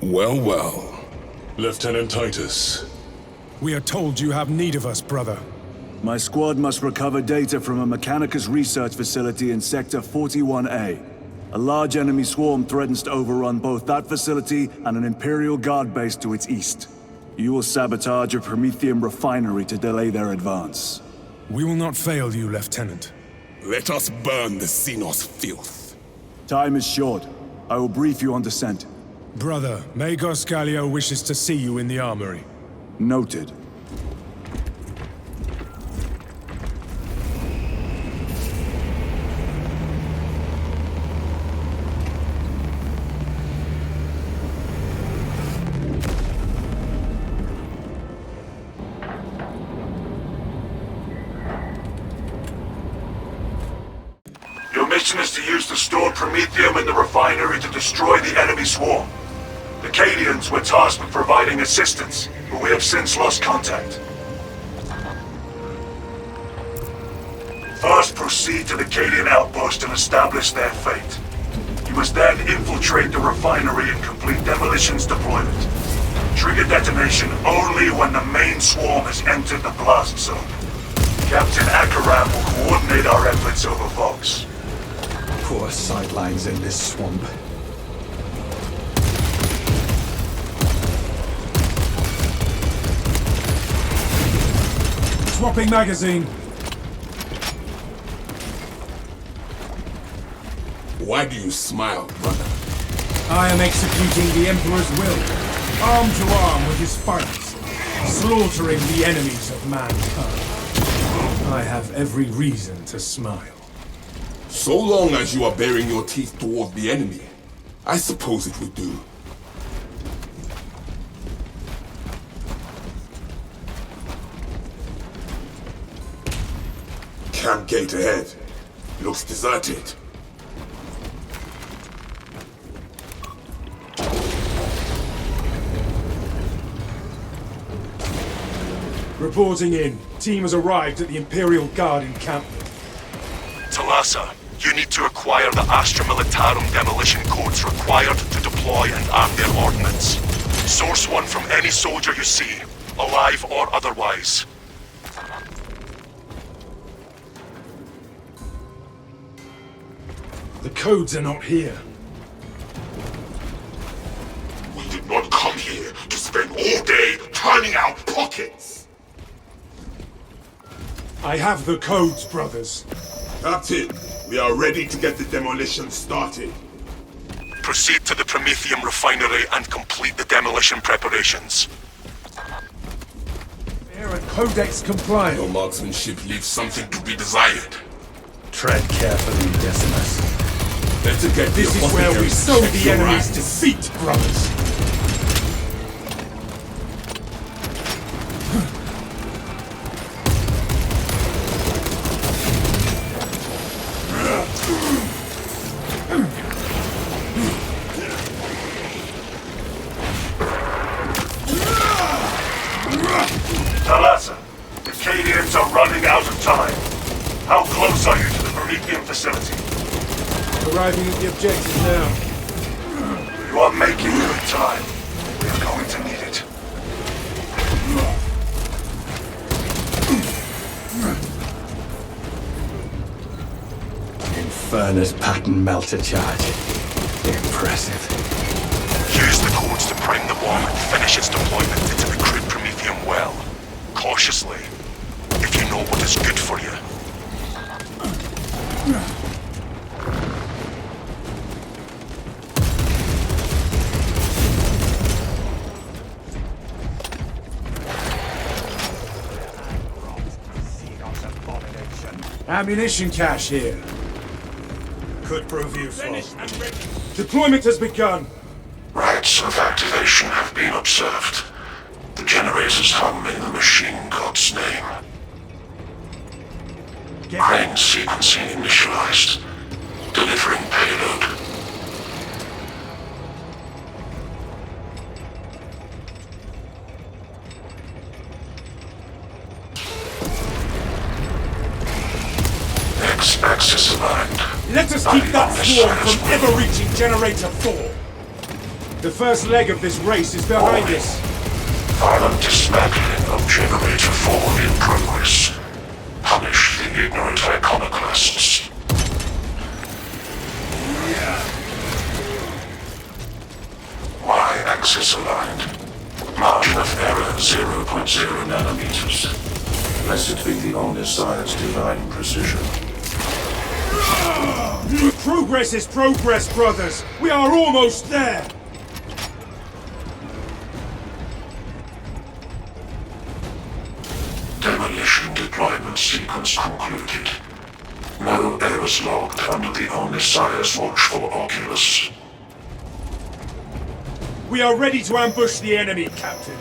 Well, well. Lieutenant Titus. We are told you have need of us, brother. My squad must recover data from a Mechanicus research facility in Sector 41A. A large enemy swarm threatens to overrun both that facility and an Imperial Guard base to its east. You will sabotage a Promethium refinery to delay their advance. We will not fail you, Lieutenant. Let us burn the Xenos filth. Time is short. I will brief you on descent. Brother, Magos Gallio wishes to see you in the armory. Noted. Your mission is to use the stored Promethium in the refinery to destroy the enemy swarm. The Cadians were tasked with providing assistance, but we have since lost contact. First, proceed to the Cadian outpost and establish their fate. You must then infiltrate the refinery and complete demolition's deployment. Trigger detonation only when the main swarm has entered the blast zone. Captain Akaram will coordinate our efforts over Vox. Poor sightlines in this swamp. Swapping magazine. Why do you smile, brother? I am executing the Emperor's will, arm to arm with his fights, slaughtering the enemies of mankind. I have every reason to smile. So long as you are baring your teeth toward the enemy, I suppose it would do. Camp gate ahead. Looks deserted. Reporting in. Team has arrived at the Imperial Guard encampment. Talassa, you need to acquire the Astra Militarum demolition codes required to deploy and arm their ordnance. Source one from any soldier you see, alive or otherwise. The codes are not here. We did not come here to spend all day turning out pockets! I have the codes, brothers. Captain, we are ready to get the demolition started. Proceed to the Promethium refinery and complete the demolition preparations. Era Codex compliant. Your marksmanship leaves something to be desired. Tread carefully, Decimus. Better get This is where we sow the enemy's defeat, brothers. Talassa, the Cadians are running out of time. How close are you to the Promethium facility? Arriving at the objective now. You are making good time. We are going to need it. Inferno's pattern melter charge. Impressive. Use the codes to prime the bomb and finish its deployment into the crude Promethium well. Cautiously, if you know what is good for you. Ammunition cache here. Could prove useful. Deployment has begun. Rites of activation have been observed. The generators hum in the machine god's name. Crane sequencing initialized. Delivering payload. X-axis aligned. Let us keep that swarm from ever reaching Generator 4. The first leg of this race is behind us. Violent dismantling of Generator 4 in progress. Punish the ignorant iconoclasts. Y-axis aligned. Margin of error 0.0 nanometers. Blessed be the Omnissiah's divine precision. Progress is progress, brothers. We are almost there. Demolition deployment sequence concluded. No errors logged under the Omnissiah's watchful oculus. We are ready to ambush the enemy, Captain.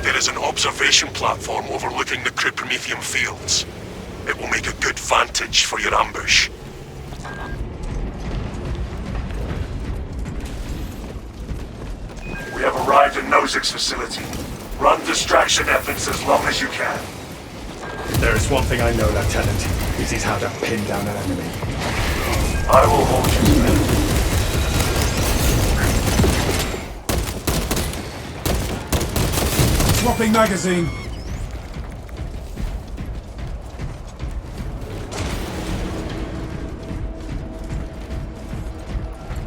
There is an observation platform overlooking the Promethean fields. It will make a good vantage for your ambush. We have arrived at Nozick's facility. Run distraction efforts as long as you can. There is one thing I know, Lieutenant. It is how to pin down an enemy. I will hold you to that. Swapping magazine.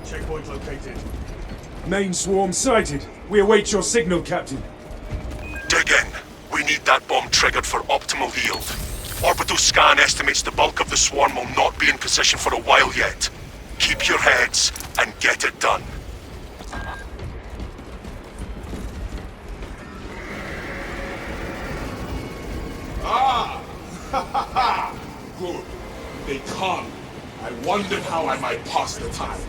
Checkpoint located. Main swarm sighted. We await your signal, Captain. Dig in. We need that bomb triggered for optimal yield. Orbital scan estimates the bulk of the swarm will not be in position for a while yet. Keep your heads and get it done. Good. They come. I wondered how I might pass the time.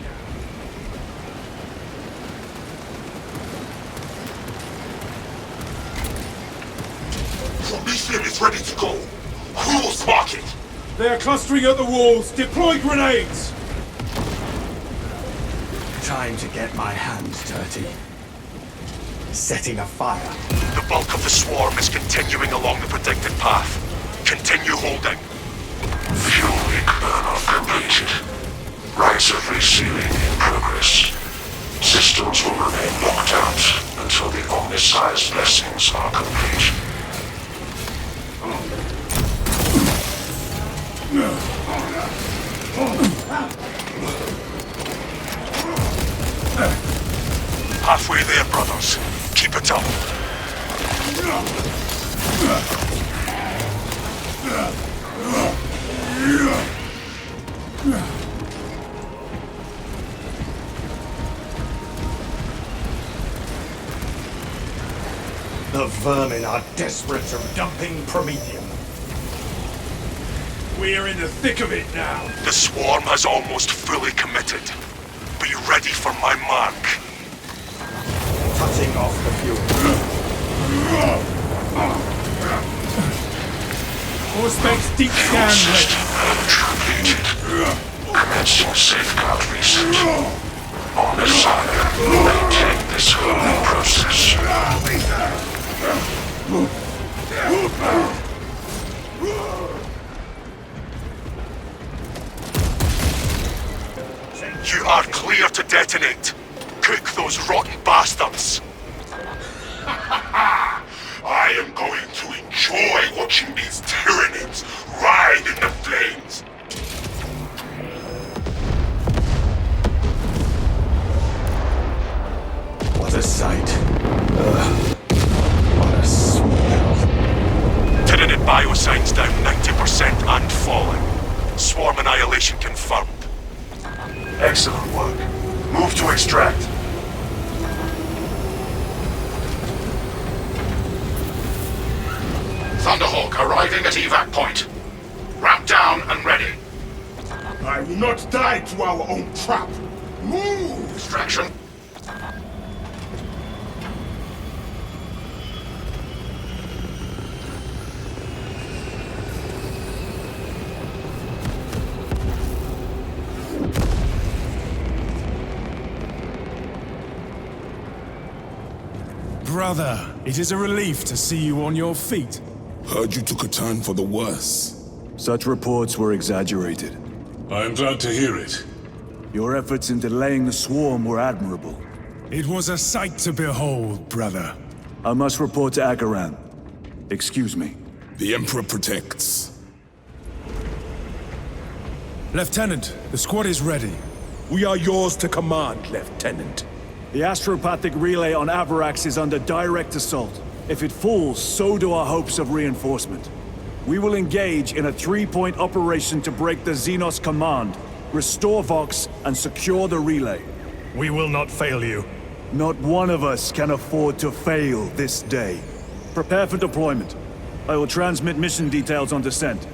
Promethean is ready to go. Who will spark it? They are clustering at the walls. Deploy grenades! Time to get my hands dirty. Setting a fire. The bulk of the swarm is continuing along the predicted path. Continue holding. Fuel leak burn-off completed. Rites of resealing in progress. Systems will remain locked out until the Omnissiah's blessings are complete. Halfway there, brothers. Keep it up. The vermin are desperate of dumping Prometheum. We are in the thick of it now. The swarm has almost fully committed. Be ready for my mark. Cutting off the fuel. Auspex deep scan ready. Completed. Commencing safeguard reset. Omnissiah, maintain this whole process. You are clear to detonate. Cook those rotten bastards. I am going to enjoy watching these Tyranids ride in the flames. What a sight. What a smell. Tyranid biosigns down 90% and falling. Swarm annihilation confirmed. Excellent work. Move to extract. Thunderhawk arriving at evac point. Ramp down and ready. I will not die to our own trap. Move! Distraction. Brother, it is a relief to see you on your feet. Heard you took a turn for the worse. Such reports were exaggerated. I am glad to hear it. Your efforts in delaying the swarm were admirable. It was a sight to behold, brother. I must report to Akaran. Excuse me. The Emperor protects. Lieutenant, the squad is ready. We are yours to command, Lieutenant. The astropathic relay on Avarax is under direct assault. If it falls, so do our hopes of reinforcement. We will engage in a 3-point operation to break the Xenos command, restore Vox, and secure the relay. We will not fail you. Not one of us can afford to fail this day. Prepare for deployment. I will transmit mission details on descent.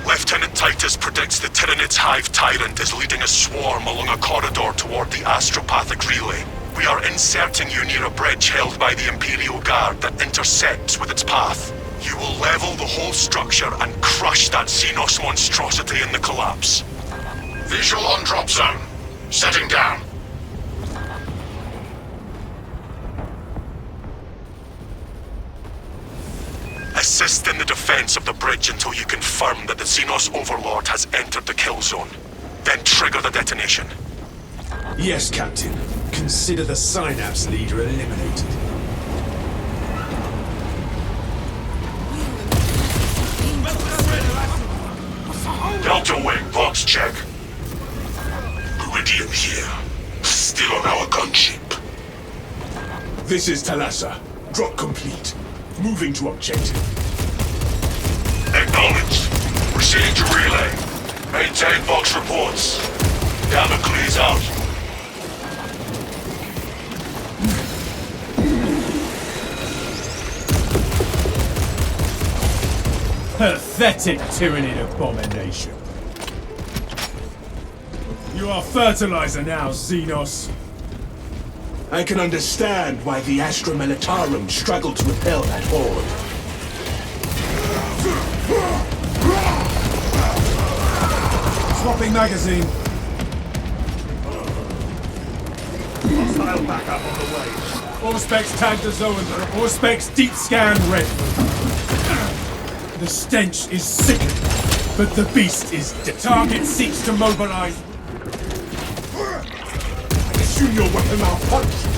Lieutenant Titus predicts the Tyranids Hive Tyrant is leading a swarm along a corridor toward the astropathic relay. We are inserting you near a bridge held by the Imperial Guard that intersects with its path. You will level the whole structure and crush that Xenos monstrosity in the collapse. Visual on drop zone. Setting down. Assist in the defense of the bridge until you confirm that the Xenos Overlord has entered the kill zone. Then trigger the detonation. Yes, Captain. Consider the Synapse leader eliminated. Delta Wing, Vox check. Meridian here. Still on our gunship. This is Thalassa. Drop complete. Moving to objective. Acknowledged. Proceeding to relay. Maintain Vox reports. Damocles out. Pathetic Tyranid abomination. You are fertilizer now, Xenos. I can understand why the Astra Militarum struggled to repel that horde. Swapping magazine. Hostile backup on the way. All specs tagged to Zoan. All specs deep scan ready. The stench is sickening, but the beast is dead. Target seeks to mobilize. I assume your weapon malfunctioned.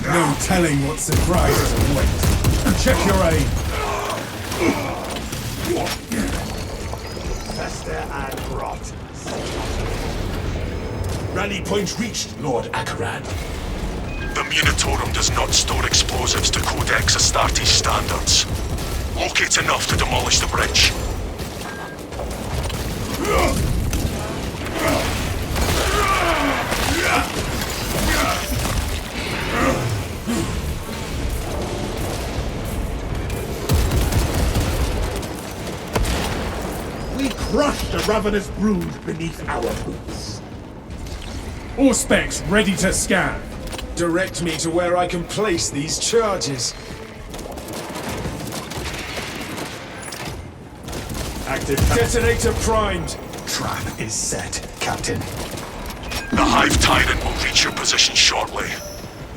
No telling what surprises await. Check your aim. Fester and rot. Rally point reached, Lord Akaran. The Munitorum does not store explosives to Codex Astartes standards. Locate enough to demolish the bridge. We crushed a ravenous brood beneath our boots. All specs ready to scan. Direct me to where I can place these charges. Active. Detonator primed. Trap is set, Captain. The Hive Tyrant will reach your position shortly.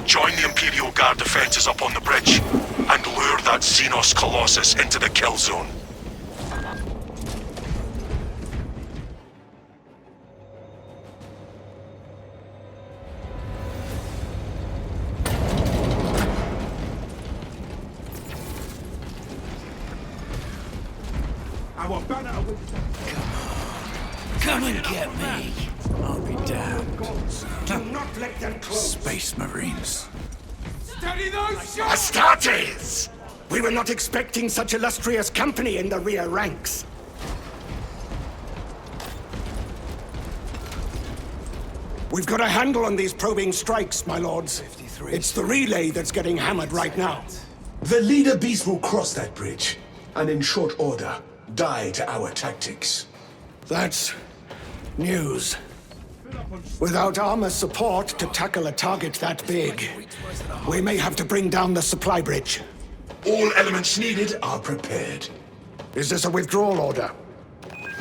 Join the Imperial Guard defenses up on the bridge, and lure that Xenos Colossus into the kill zone. Our banner will... Come and get me. I'll be damned. Do not let them close. Space Marines. Steady those shots! Astartes! We were not expecting such illustrious company in the rear ranks. We've got a handle on these probing strikes, my lords. 53. It's the relay that's getting hammered right now. The leader beast will cross that bridge, and in short order, die to our tactics. That's news. Without armor support to tackle a target that big, we may have to bring down the supply bridge. All elements needed are prepared. Is this a withdrawal order?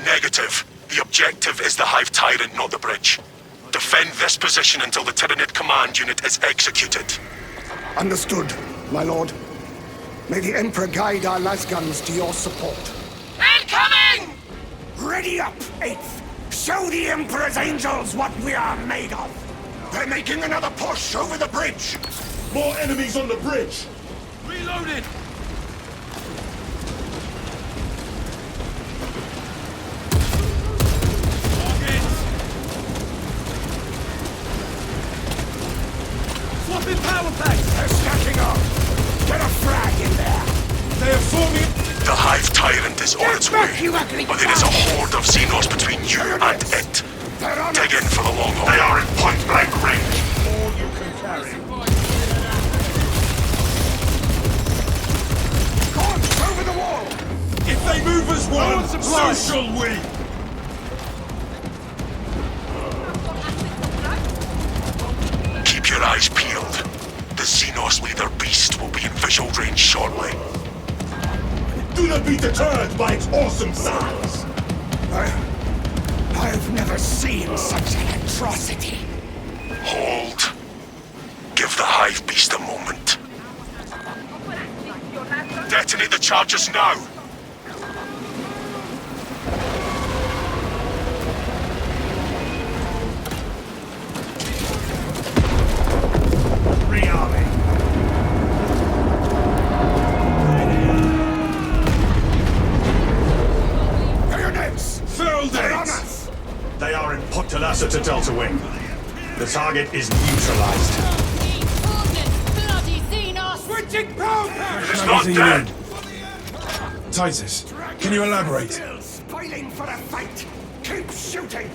Negative. The objective is the Hive Tyrant, not the bridge. Defend this position until the Tyranid command unit is executed. Understood, my lord. May the Emperor guide our lasguns to your support. Incoming! Ready up, 8th! Show the Emperor's angels what we are made of! They're making another push over the bridge! More enemies on the bridge! Reloaded! Swapping power packs! They're stacking up! Get a frag in there! They are forming... The Hive Tyrant is on its way, you ugly but there is a horde of Xenos between you and it. They're on Dig in for the long haul. They are in point-blank range. All you can carry. Guards over the wall! If they move as one, so shall we! Keep your eyes peeled. The Xenos leader beast will be in visual range shortly. Do not be deterred by its awesome size! I've never seen such an atrocity. Hold. Give the Hive beast a moment. Detonate the charges now. Rearming. Bayonets! Furl They're on dates! us! They are in Potolasa to Delta Wing. The target is neutralized. Bloody Xenos! Switching power! It's not dead. Titus, can you elaborate? Spoiling for a fight! Keep shooting!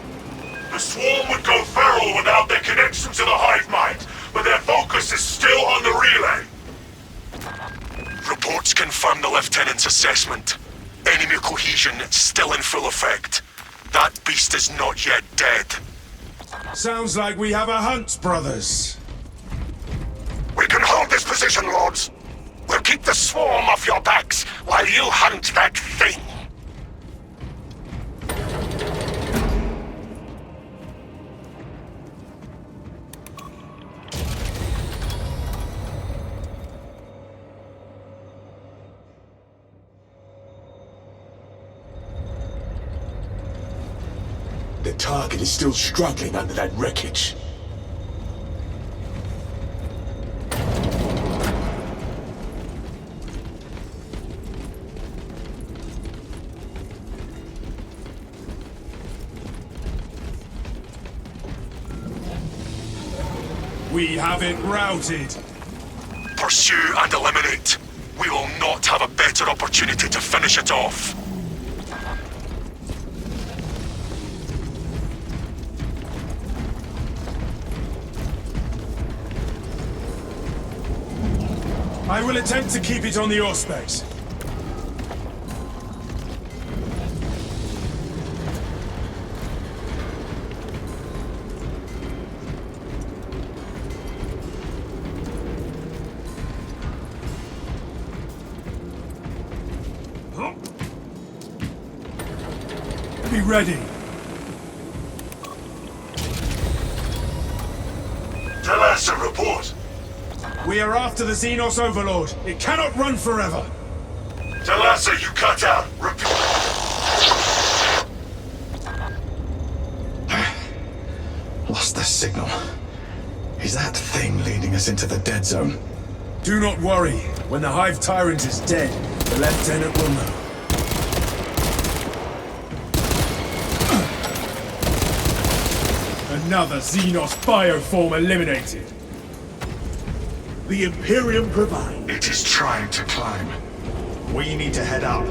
The swarm would go feral without their connection to the hive mind, but their focus is still on the relay. Reports confirm the Lieutenant's assessment. Enemy cohesion still in full effect. That beast is not yet dead. Sounds like we have a hunt, brothers. We can hold this position, lords. We'll keep the swarm off your backs while you hunt that thing. The target is still struggling under that wreckage. We have it routed. Pursue and eliminate. We will not have a better opportunity to finish it off. I will attempt to keep it on the airspace. Be ready. Tell us a report. We are after the Xenos Overlord. It cannot run forever. Tell us you cut out. Repeat. Lost the signal. Is that thing leading us into the dead zone? Do not worry. When the Hive Tyrant is dead, the Lieutenant will know. Another Xenos bioform eliminated. The Imperium provides. It is trying to climb. We need to head up.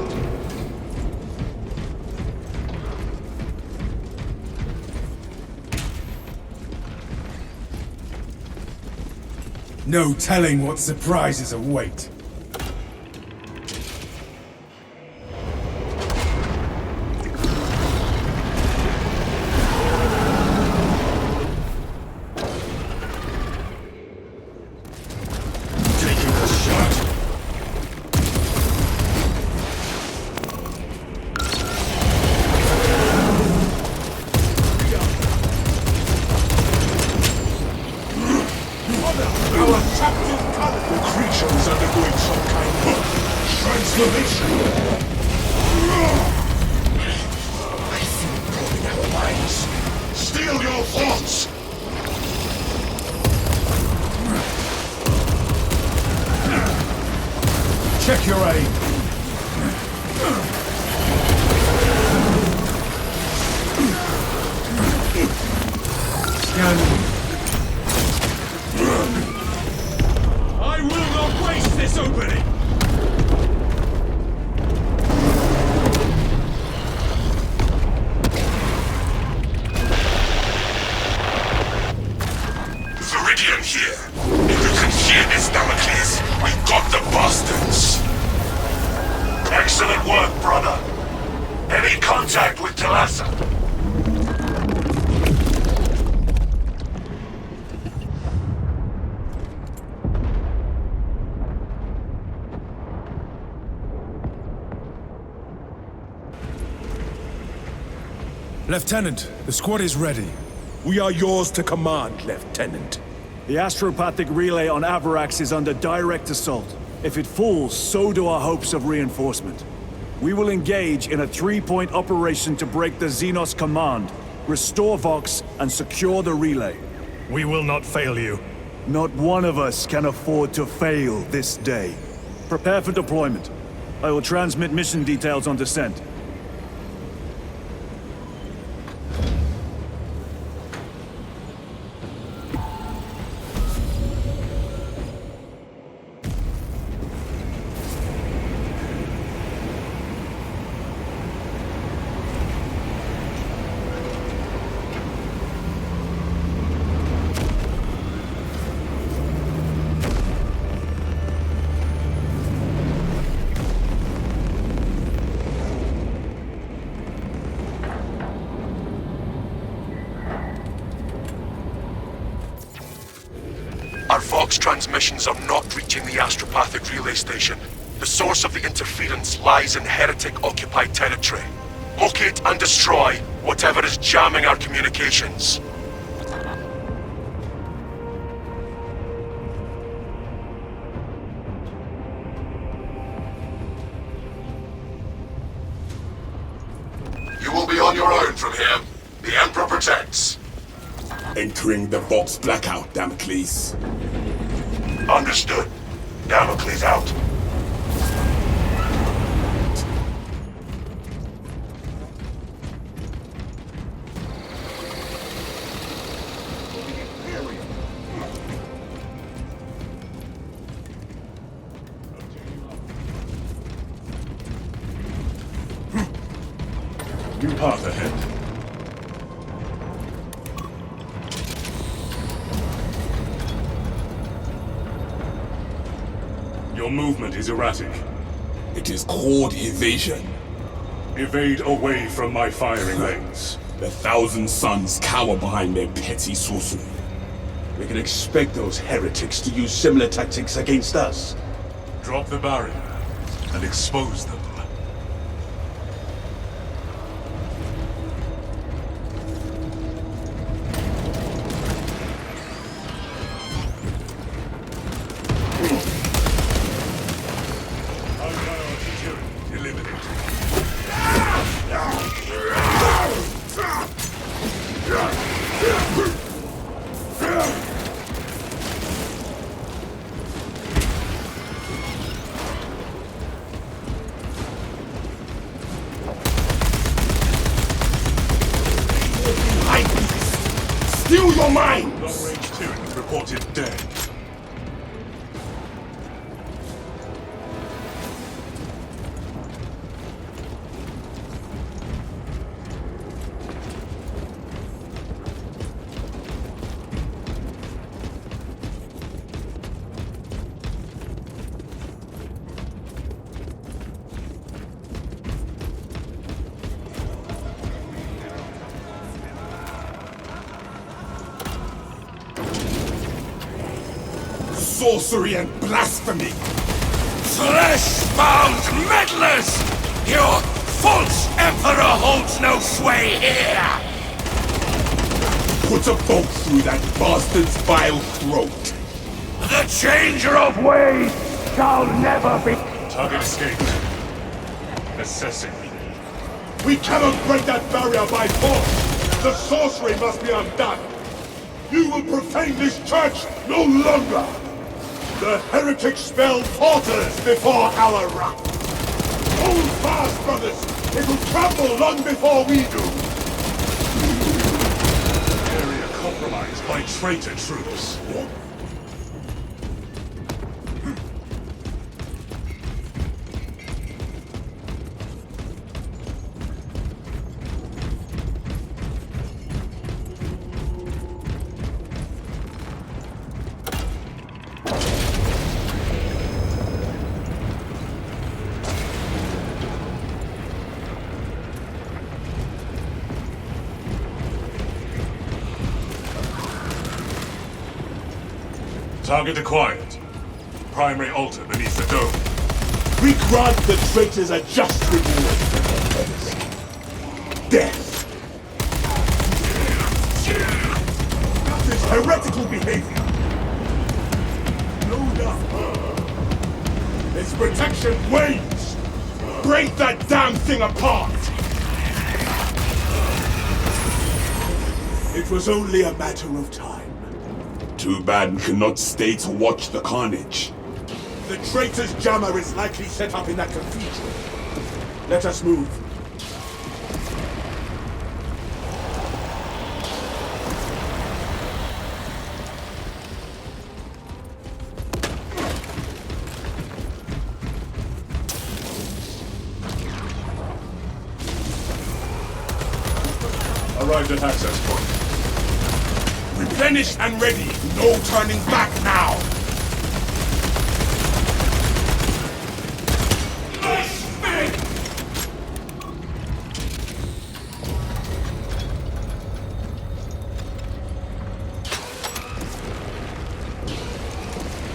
No telling what surprises await. work, brother. Any contact with Talassa? Lieutenant, the squad is ready. We are yours to command, Lieutenant. The astropathic relay on Avarax is under direct assault. If it falls, so do our hopes of reinforcement. We will engage in a 3-point operation to break the Xenos command, restore Vox, and secure the relay. We will not fail you. Not one of us can afford to fail this day. Prepare for deployment. I will transmit mission details on descent. Our Vox transmissions are not reaching the astropathic relay station. The source of the interference lies in heretic-occupied territory. Locate and destroy whatever is jamming our communications. You will be on your own from here. The Emperor protects. Entering the Vox blackout, Damocles. Understood. Damocles out. New path ahead. Your movement is erratic. It is called evasion. Evade away from my firing lanes. The Thousand Suns cower behind their petty sorcery. We can expect those heretics to use similar tactics against us. Drop the barrier and expose them. Steal your mind! Long-range tyranny reported dead. Sorcery and blasphemy! Flesh-bound meddlers! Your false Emperor holds no sway here! Put a bolt through that bastard's vile throat! The changer of ways shall never be... Target escaped. Assessing. We cannot break that barrier by force! The sorcery must be undone! You will profane this church no longer! The heretic spell falters before our wrath! Hold fast, brothers! It will crumble long before we do! Area compromised by traitor troops. Target acquired. Primary altar beneath the dome. We grant the traitors a just reward for their efforts. Death. That is heretical behavior. Load up. Its protection wanes. Break that damn thing apart. It was only a matter of time. Too bad we cannot stay to watch the carnage. The traitor's jammer is likely set up in that cathedral. Let us move. Arrived at access point. Replenished and ready. No turning back now.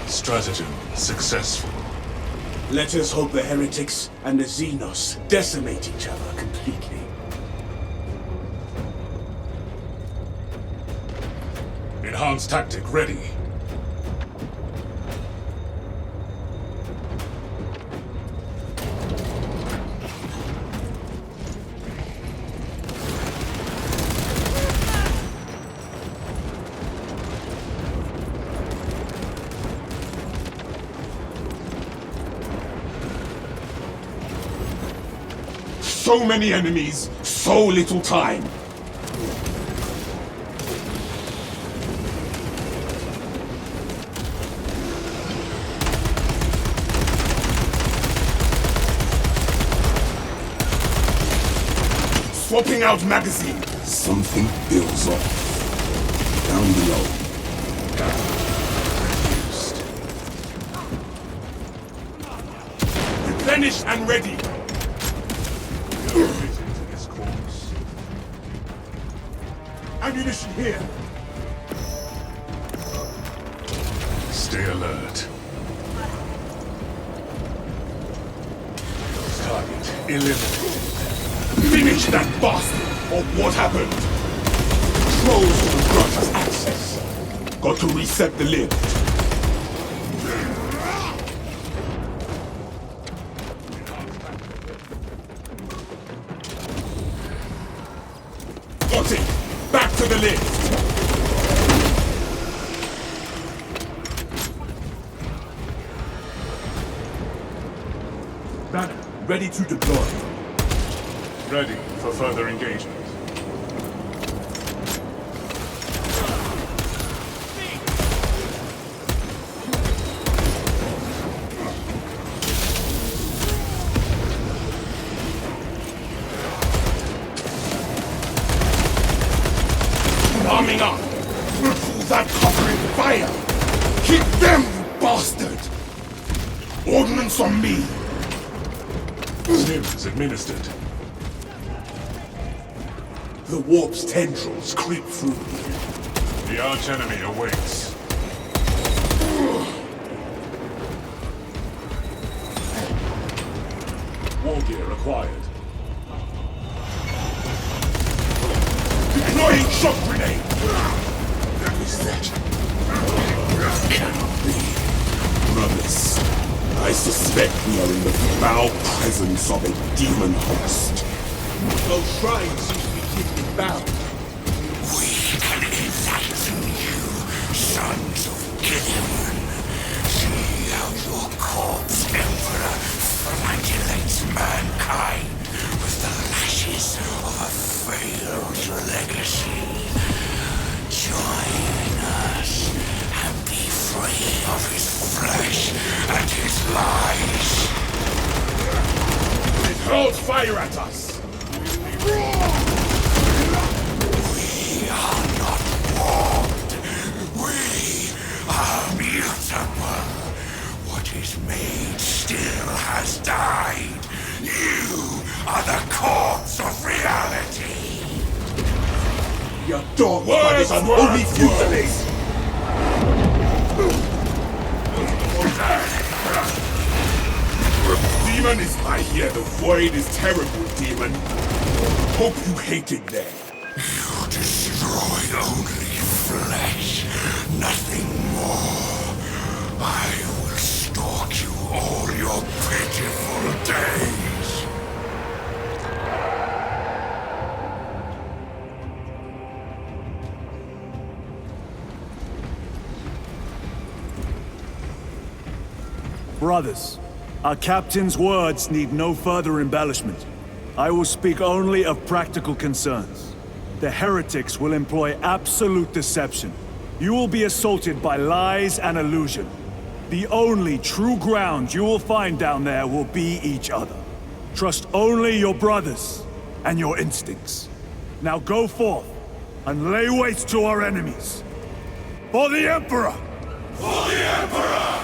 Stratagem successful. Let us hope the heretics and the Xenos decimate each other completely. Enhanced tactic ready. So many enemies, so little time. Swapping out magazine. Something feels off. Down below. Replenished and ready. This course. Ammunition here. Stay alert. Target eliminated. Finish that bastard! Or what happened? Trolls will grant us access. Got to reset the lift. Got it! Back to the lift! Banner, ready to deploy. Ready for further engagement. Arming up! Pull that covering fire! Hit them, you bastard! Ordnance on me! Stims administered. The warp's tendrils creep through me. The archenemy awaits. War gear acquired. Deploying shock grenade! That is that. Cannot be. Brothers, I suspect we are in the foul presence of a demon host. Those shrines seem to be keeping bound. We can enlighten you, sons of Guilliman. See how your corpse emperor flagellates mankind with the lashes of a failed legacy. Join us and be free of his flesh and his lies. It hurls fire at us! We are not warped. We are mutable. What is made still has died. You are the corpse of reality. Your dog is unholy futility! demon is I hear the void is terrible, demon. Hope you hate it there. You destroyed only flesh, nothing more. I will stalk you all your pitiful days. Brothers, our captain's words need no further embellishment. I will speak only of practical concerns. The heretics will employ absolute deception. You will be assaulted by lies and illusion. The only true ground you will find down there will be each other. Trust only your brothers and your instincts. Now go forth and lay waste to our enemies. For the Emperor! For the Emperor!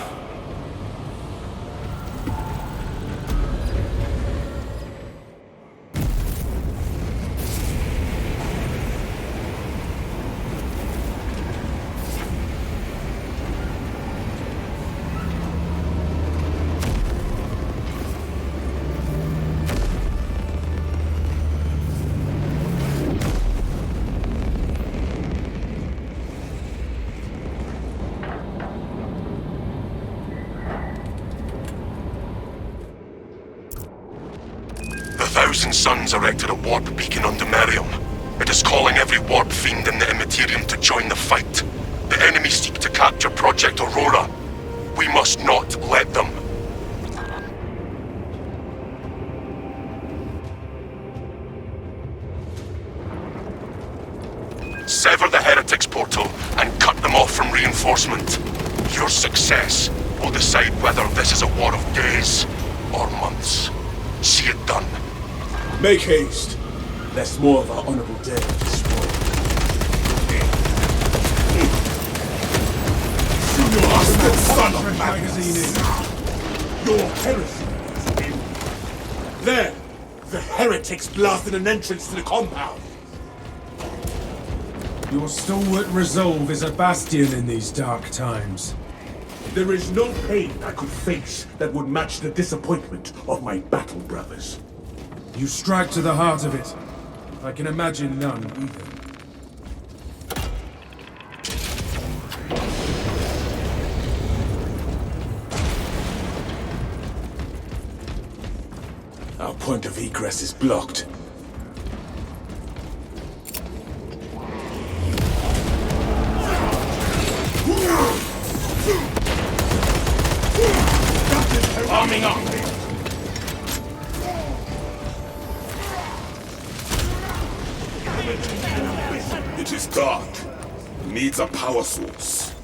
Thousand Suns erected a warp beacon on Demetrian. It is calling every warp fiend in the Imperium to join the fight. The enemy seek to capture Project Aurora. We must not let them. Sever the heretics portal and cut them off from reinforcement. Your success will decide whether this is a war of days or months. See it done. Make haste, lest more of our honorable dead be destroyed. You bastard son of magazine! Your heresy is in. There! The heretics blasted an entrance to the compound! Your stalwart resolve is a bastion in these dark times. There is no pain I could face that would match the disappointment of my battle brothers. You strike to the heart of it. I can imagine none either. Our point of egress is blocked. Arming up! It is dark. Needs a power source.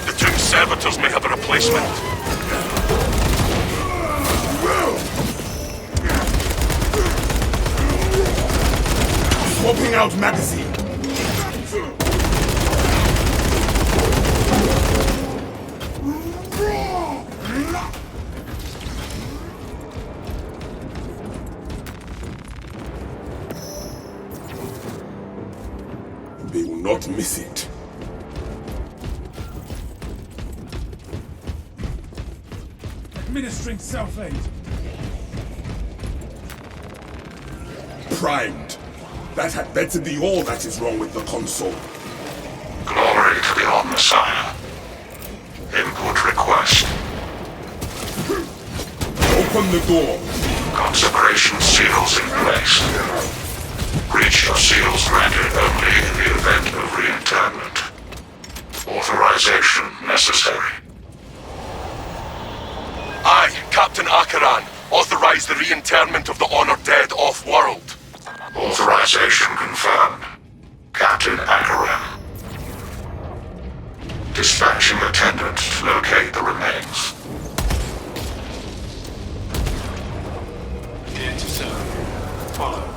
The two servitors may have a replacement. Swapping out magazine. They will not miss it. Administering self-aid. Primed. That had better be all that is wrong with the console. Glory to the Omnissiah. Input request. Open the door. Consecration seals in place. Breach of seals granted only in the event of reinterment. Authorization necessary. I, Captain Akaran, authorize the reinterment of the honored dead off-world. Authorization confirmed. Captain Akaran. Dispatching attendant to locate the remains. Here to serve. Follow.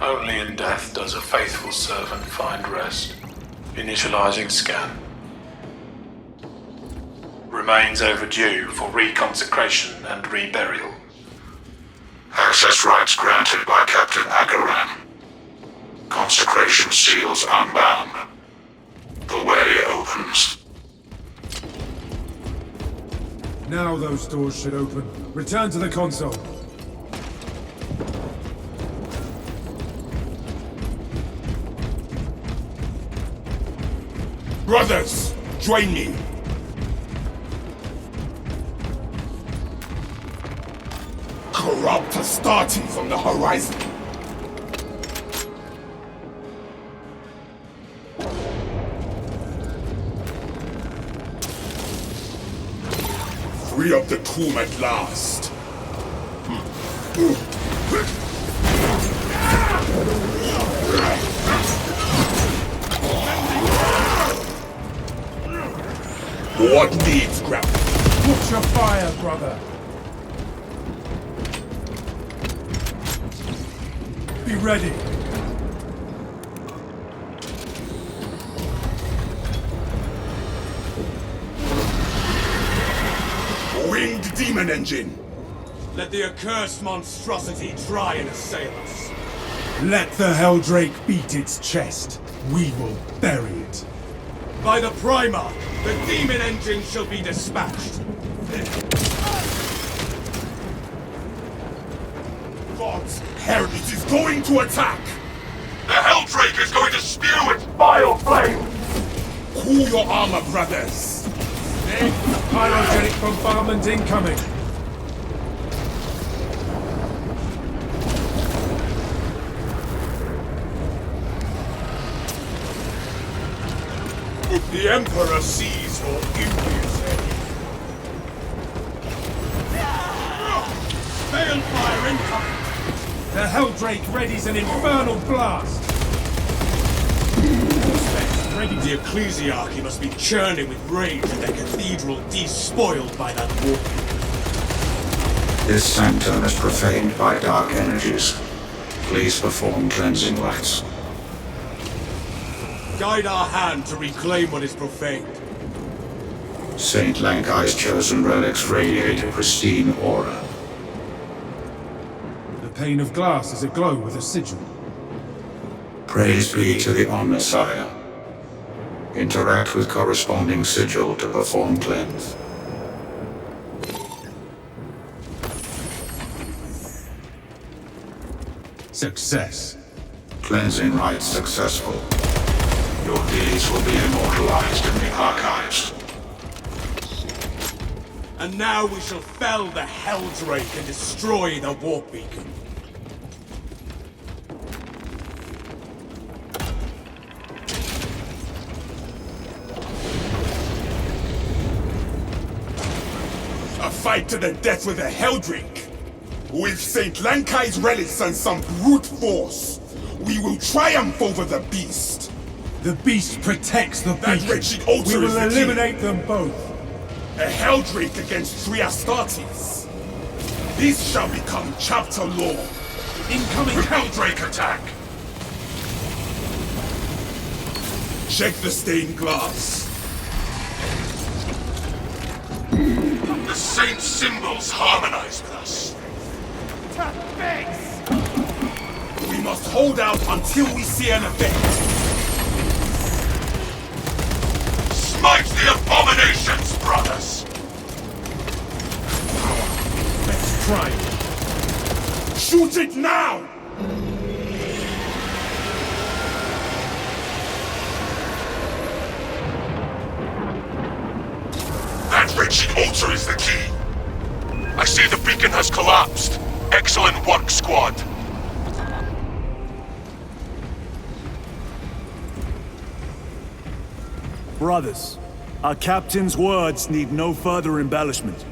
Only in death does a faithful servant find rest. Initializing scan. Remains overdue for reconsecration and reburial. Access rights granted by Captain Akaran. Consecration seals unbound. The way opens. Now those doors should open. Return to the console. Brothers, join me. Corrupt Astartes on the horizon. Free up the tomb at last. What needs grab? Watch your fire, brother. Be ready. Winged demon engine! Let the accursed monstrosity try and assail us. Let the Helldrake beat its chest. We will bury it. By the Primarch, the demon engine shall be dispatched. God's heritage is going to attack! The Helldrake is going to spew its vile flame! Cool your armor, brothers! Pyrogenic bombardment incoming! The Emperor sees your impious head. Balefire incoming! The Helldrake readies an infernal blast! Ready. The Ecclesiarchy must be churning with rage at their cathedral despoiled by that war. This sanctum is profaned by dark energies. Please perform cleansing rites. Guide our hand to reclaim what is profaned. Saint Lankai's chosen relics radiate a pristine aura. The pane of glass is aglow with a sigil. Praise be to the Omnissiah. Interact with corresponding sigil to perform cleanse. Success. Cleansing rites successful. Your deeds will be immortalized in the archives. And now we shall fell the Helldrake and destroy the warp beacon. A fight to the death with the Helldrake! With St. Lankai's relics and some brute force, we will triumph over the beast! The beast protects the That beacon. wretched altar We will is the key. eliminate them both. A Helldrake against 3 Astartes. This shall become chapter law. Incoming Helldrake attack! Check the stained glass. The Saint's symbols harmonize with us. We must hold out until we see an effect. Smite the abominations, brothers! Let's try it. Shoot it now! That wretched altar is the key. I see the beacon has collapsed. Excellent work, squad. Brothers, our captain's words need no further embellishment.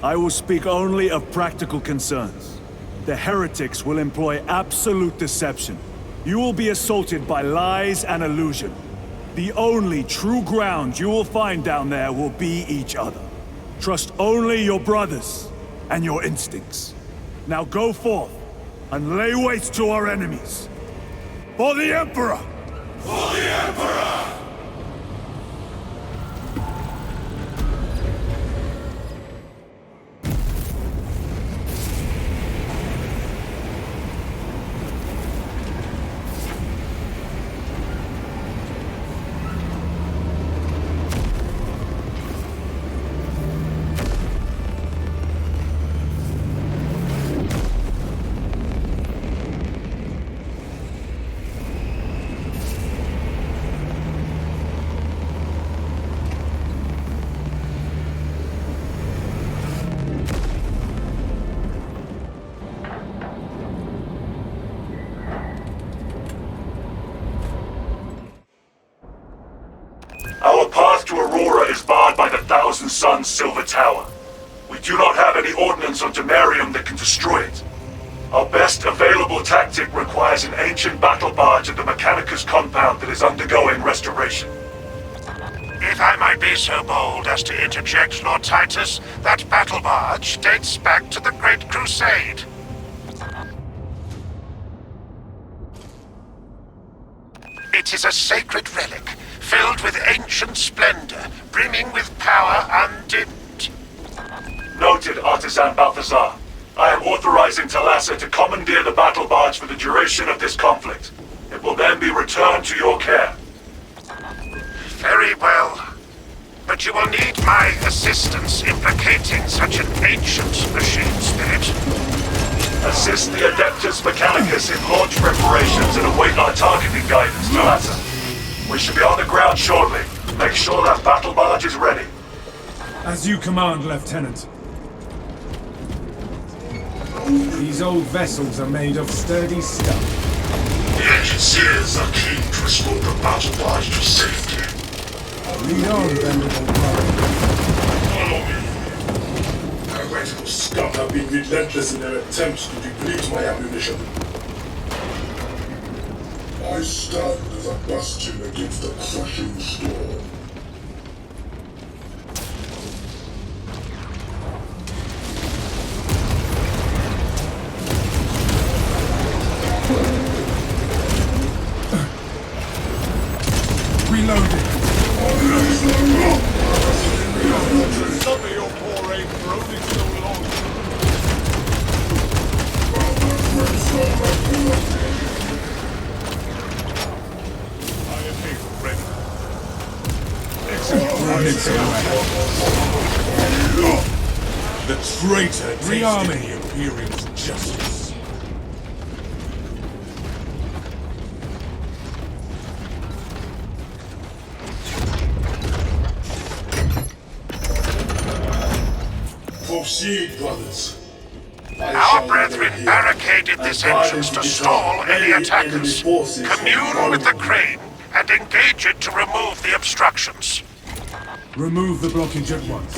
I will speak only of practical concerns. The heretics will employ absolute deception. You will be assaulted by lies and illusion. The only true ground you will find down there will be each other. Trust only your brothers and your instincts. Now go forth and lay waste to our enemies. For the Emperor! For the Emperor! Sun's Silver Tower. We do not have any ordnance on Demetrian that can destroy it. Our best available tactic requires an ancient battle barge at the Mechanicus compound that is undergoing restoration. If I might be so bold as to interject, Lord Titus, that battle barge dates back to the Great Crusade. It is a sacred relic, filled with ancient splendor, brimming with power undimmed. Noted, Artisan Balthazar. I am authorizing Thalassa to commandeer the battle barge for the duration of this conflict. It will then be returned to your care. Very well. But you will need my assistance implicating such an ancient machine spirit. Assist the Adeptus Mechanicus in launch preparations and await our targeting guidance, Thalassa. We should be on the ground shortly. Make sure that battle barge is ready. As you command, Lieutenant. These old vessels are made of sturdy stuff. The engineers are keen to restore the battle barge to safety. Lead on, venerable brother. Follow me. Heretical scum have been relentless in their attempts to deplete my ammunition. I stand as a bastion against a crushing storm. Reloading. Some of your poor aim for only so long. I am able, ready. The traitor tasted Rearming. the Imperium's justice. Proceed, brothers. Our brethren barricaded this entrance to stall any attackers. Commune with the crane and engage it to remove the obstructions. Remove the blockage at once.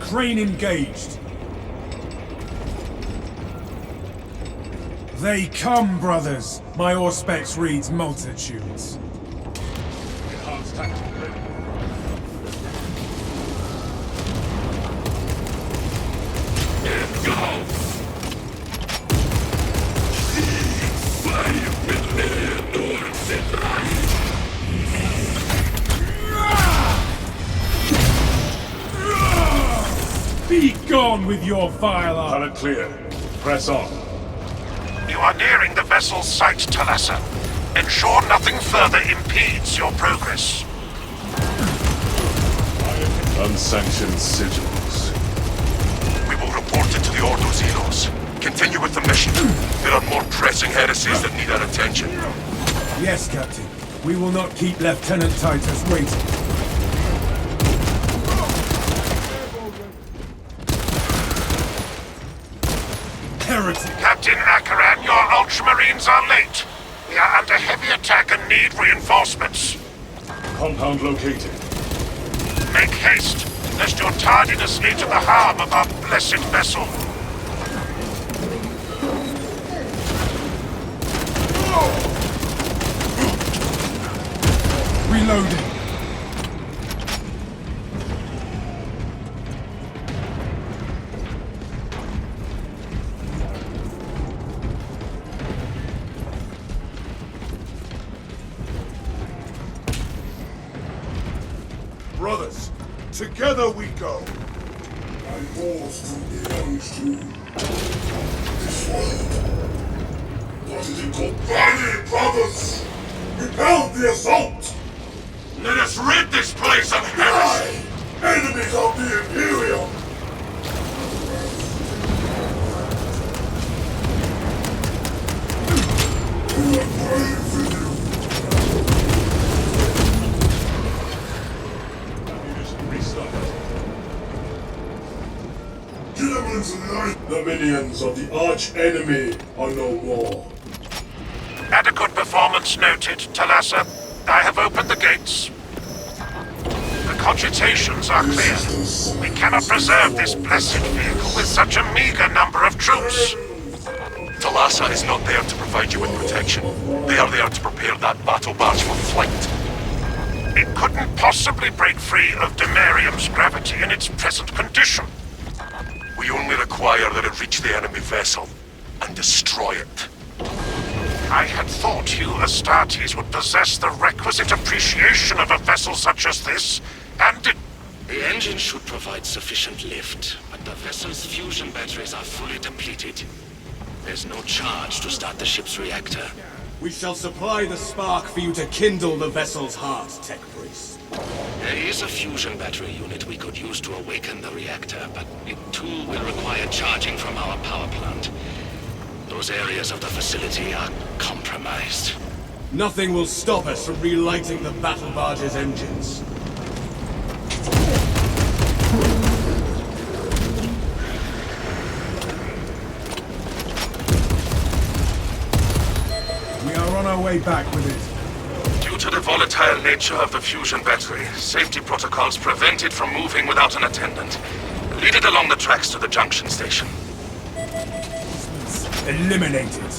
Crane engaged. They come, brothers. My Auspex reads multitudes. Enhanced tactic ready. Be gone with your vile art. Pallet clear. Press on. You are nearing the vessel's site, Thalassa. Ensure nothing further impedes your progress. Unsanctioned sigils. We will report it to the Ordo Xenos. Continue with the mission. There are more pressing heresies that need our attention. Yes, Captain. We will not keep Lieutenant Titus waiting. Heretic! Captain Akaran, your Ultramarines are late. We are under heavy attack and need reinforcements. Compound located. Make haste, lest your tardiness lead to the harm of our blessed vessel. Reloading. Brothers, together we go. I pause to belong to this world. What is it called? Rally, brothers! Repel the assault! Let us rid this place of heresy! Enemies of the Imperium! We are praying for you! Ammunition restarted. Guilliman's light! The minions of the arch-enemy are no more. Adequate performance noted, Talassa. I have opened the gates. The cogitations are clear. We cannot preserve this blessed vehicle with such a meager number of troops. Talassa is not there to provide you with protection. They are there to prepare that battle barge for flight. It couldn't possibly break free of Demerium's gravity in its present condition. We only require that it reach the enemy vessel and destroy it. I had thought you Astartes would possess the requisite appreciation of a vessel such as this, and it... The engine should provide sufficient lift, but the vessel's fusion batteries are fully depleted. There's no charge to start the ship's reactor. We shall supply the spark for you to kindle the vessel's heart, Tech Priest. There is a fusion battery unit we could use to awaken the reactor, but it too will require charging from our power plant. Those areas of the facility are compromised. Nothing will stop us from relighting the battle barge's engines. We are on our way back with it. Due to the volatile nature of the fusion battery, safety protocols prevent it from moving without an attendant. Lead it along the tracks to the junction station. Eliminated.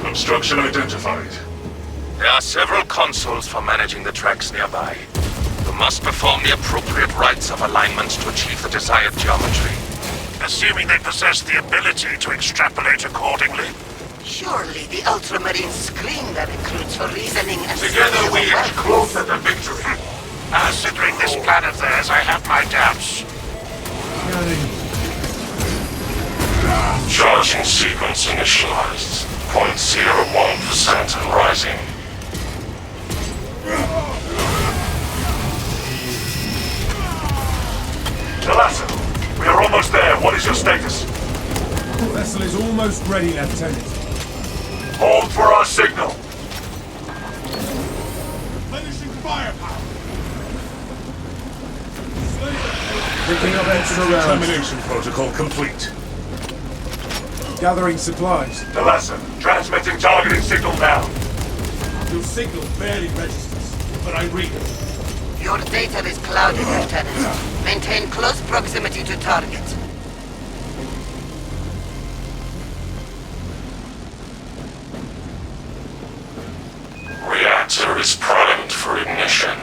Obstruction identified. There are several consoles for managing the tracks nearby. You must perform the appropriate rites of alignment to achieve the desired geometry. Assuming they possess the ability to extrapolate accordingly. Surely the Ultramarines screen their recruits for reasoning and... Together we inch closer to victory. Considering this plan of theirs, I have my doubts. Charging sequence initialized. 0.01% and rising. Talassa, we are almost there. What is your status? The vessel is almost ready, Lieutenant. Hold for our signal. Replenishing firepower. Picking up extra rounds. Termination protocol complete. Gathering supplies. Talassa, transmitting targeting signal now. Your signal barely registers, but I read it. Your data is clouded, Lieutenant. Maintain close proximity to target. Reactor is primed for ignition.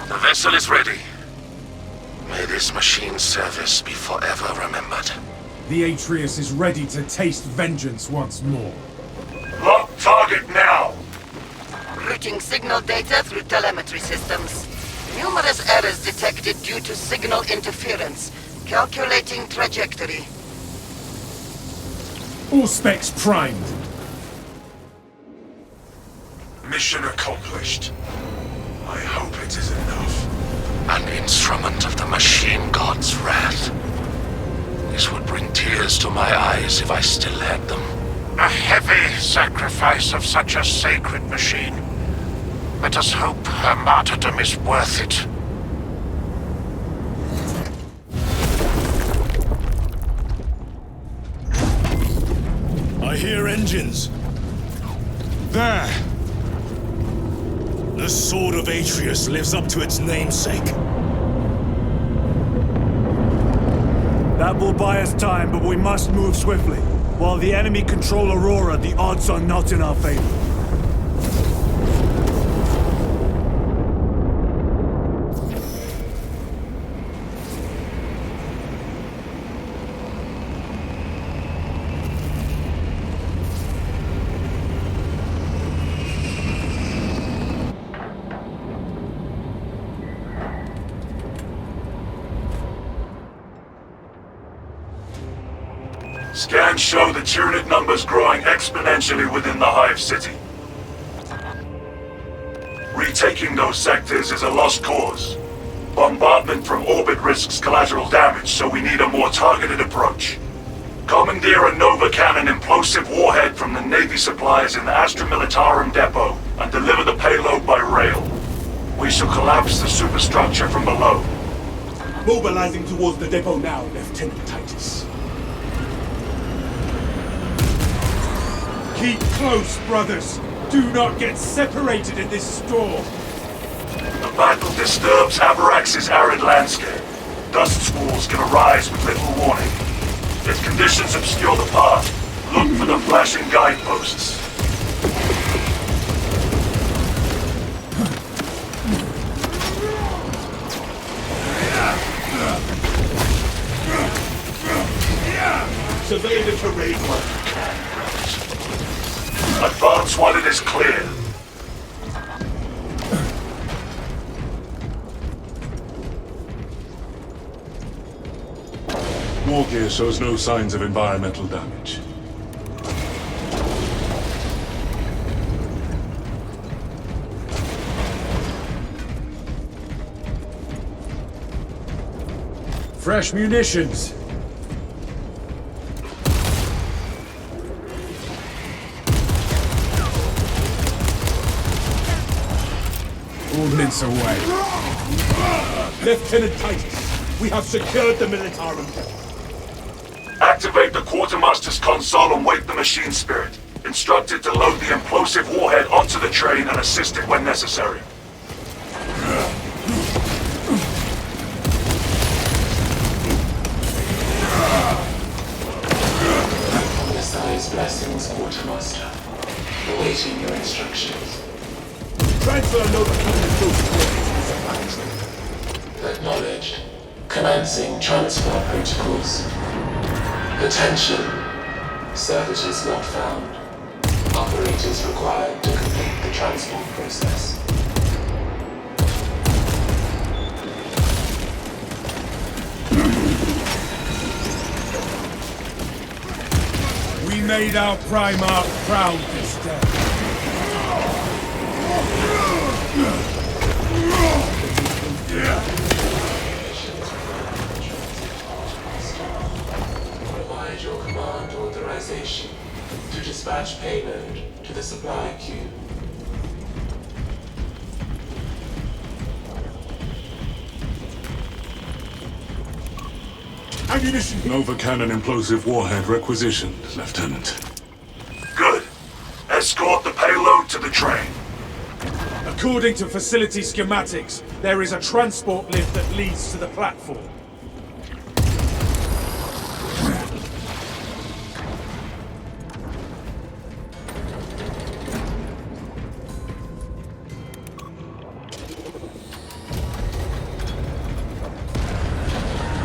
The vessel is ready. May this machine's service be forever remembered. The Atreus is ready to taste vengeance once more. Lock target now! Routing signal data through telemetry systems. Numerous errors detected due to signal interference. Calculating trajectory. All specs primed. Mission accomplished. I hope it is enough. An instrument of the machine god's wrath. This would bring tears to my eyes if I still had them. A heavy sacrifice of such a sacred machine. Let us hope her martyrdom is worth it. I hear engines. There! The Sword of Atreus lives up to its namesake. That will buy us time, but we must move swiftly. While the enemy control Aurora, the odds are not in our favor. Scans show the Tyranid numbers growing exponentially within the Hive City. Retaking those sectors is a lost cause. Bombardment from orbit risks collateral damage, so we need a more targeted approach. Commandeer a Nova Cannon implosive warhead from the Navy supplies in the Astra Militarum depot and deliver the payload by rail. We shall collapse the superstructure from below. Mobilizing towards the depot now, Lieutenant Titus. Keep close, brothers. Do not get separated in this storm. The battle disturbs Avarax's arid landscape. Dust squalls can arise with little warning. If conditions obscure the path, look for the flashing guideposts. Survey the terrain while you can. Advance while it is clear. War gear shows no signs of environmental damage. Fresh munitions. Ordnance away. Lieutenant Titus, we have secured the Militarum. Activate the Quartermaster's console and wake the machine spirit. Instructed to load the implosive warhead onto the train and assist it when necessary. Messiah's blessings, Quartermaster. Awaiting your instructions. Transfer notification Acknowledged. Commencing transfer protocols. Attention. Services not found. Operators required to complete the transport process. We made our Primarch proud this day. Provide your command authorization to dispatch payload to the supply queue. Ammunition. Nova cannon implosive warhead requisitioned, Lieutenant. Good. Escort the payload to the train. According to facility schematics, there is a transport lift that leads to the platform.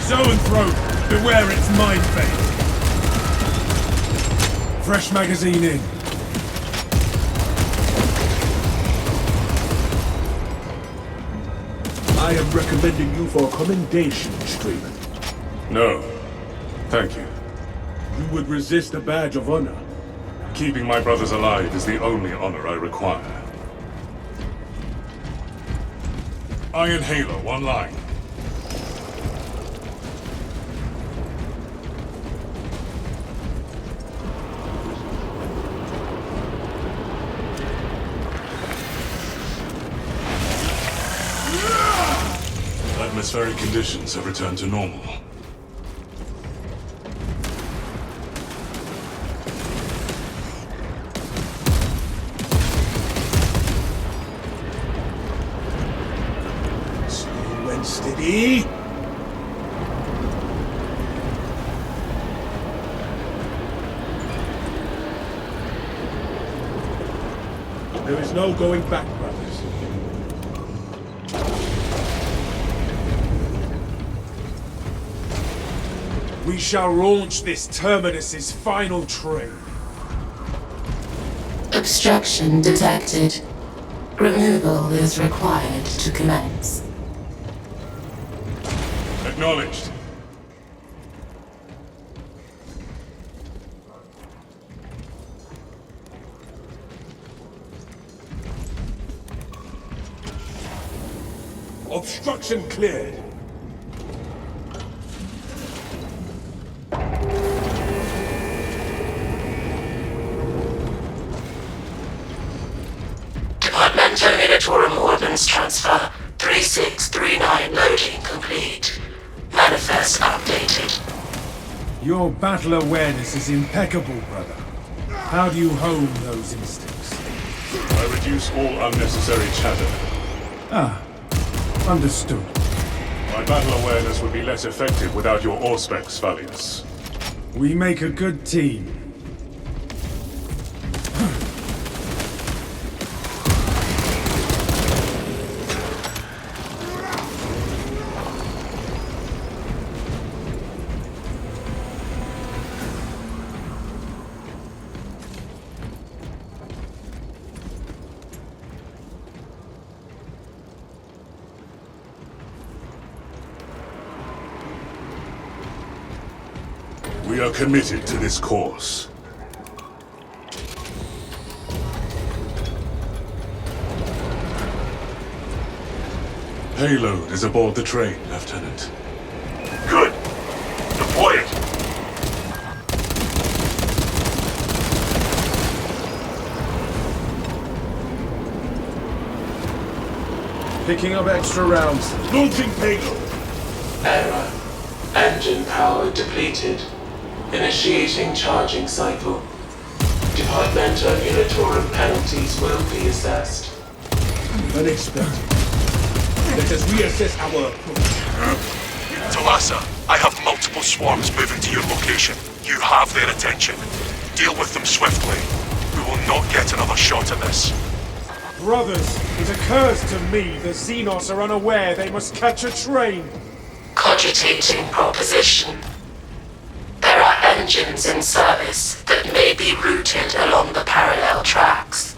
Zoanthrope, beware its mind fate. Fresh magazine in. I am recommending you for a commendation, Streamer. No. Thank you. You would resist a badge of honor. Keeping my brothers alive is the only honor I require. Iron Halo, one line. Atmospheric conditions have returned to normal. Slow and steady. There is no going back, brothers. We shall launch this Terminus's final train. Obstruction detected. Removal is required to commence. Acknowledged. Obstruction cleared. Departmental Militarum Ordnance sequence transfer 3639 loading complete. Manifest updated. Your battle awareness is impeccable, brother. How do you hone those instincts? I reduce all unnecessary chatter. Ah, understood. My battle awareness would be less effective without your Auspex, Valius. We make a good team. We are committed to this course. Payload is aboard the train, Lieutenant. Good. Deploy it. Picking up extra rounds. Launching payload. Error. Engine power depleted. Initiating charging cycle. Departmental Unitorum penalties will be assessed. Unexpected. Let us reassess our approach. Talassa, I have multiple swarms moving to your location. You have their attention. Deal with them swiftly. We will not get another shot at this. Brothers, it occurs to me the Xenos are unaware they must catch a train. Cogitating proposition. There are engines in service that may be routed along the parallel tracks.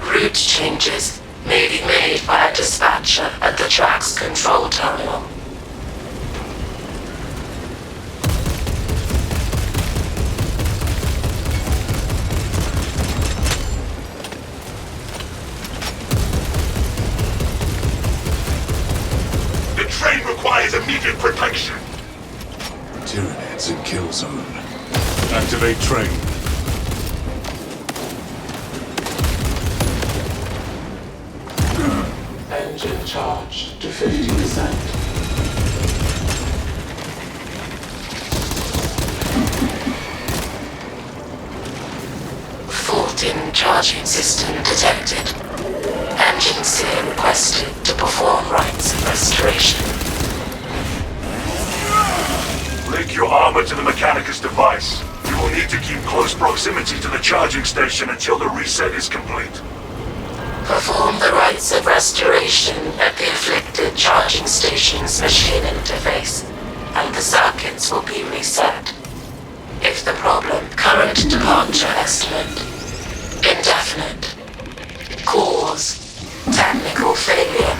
Route changes may be made by a dispatcher at the track's control terminal. The train requires immediate protection. Tyranids in kill zone. Activate train. Engine charged to 50%. Fault in charging system detected. Engine seer requested to perform rites of restoration. Link your armor to the Mechanicus device. You will need to keep close proximity to the charging station until the reset is complete. Perform the rites of restoration at the afflicted charging station's machine interface, and the circuits will be reset. If the problem, current departure estimate, indefinite. Cause, technical failure.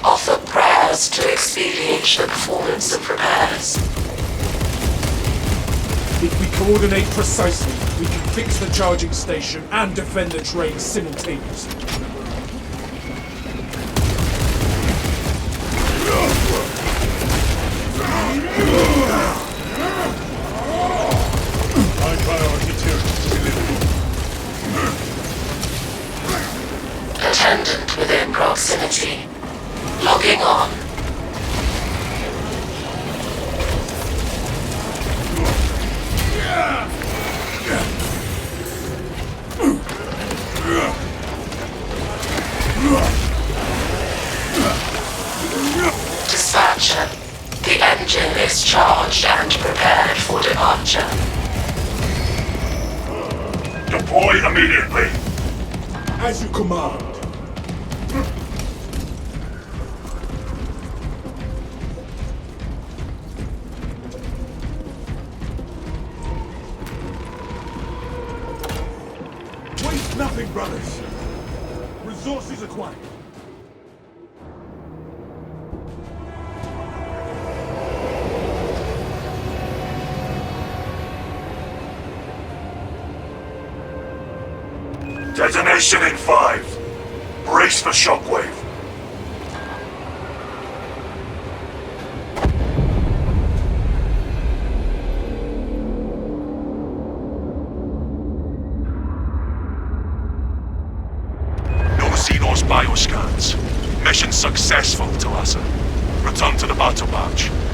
Offer prayers to expedite the performance of repairs. If we coordinate precisely, we can fix the charging station and defend the train simultaneously. High priority delivery. Attendant within proximity. Logging on. Dispatcher, the engine is charged and prepared for departure. Deploy immediately. As you command. Waste nothing, brothers. Resources acquired. Detonation in 5. Brace for shockwave. those bioscans. Mission successful, Talassa. Return to the battle barge.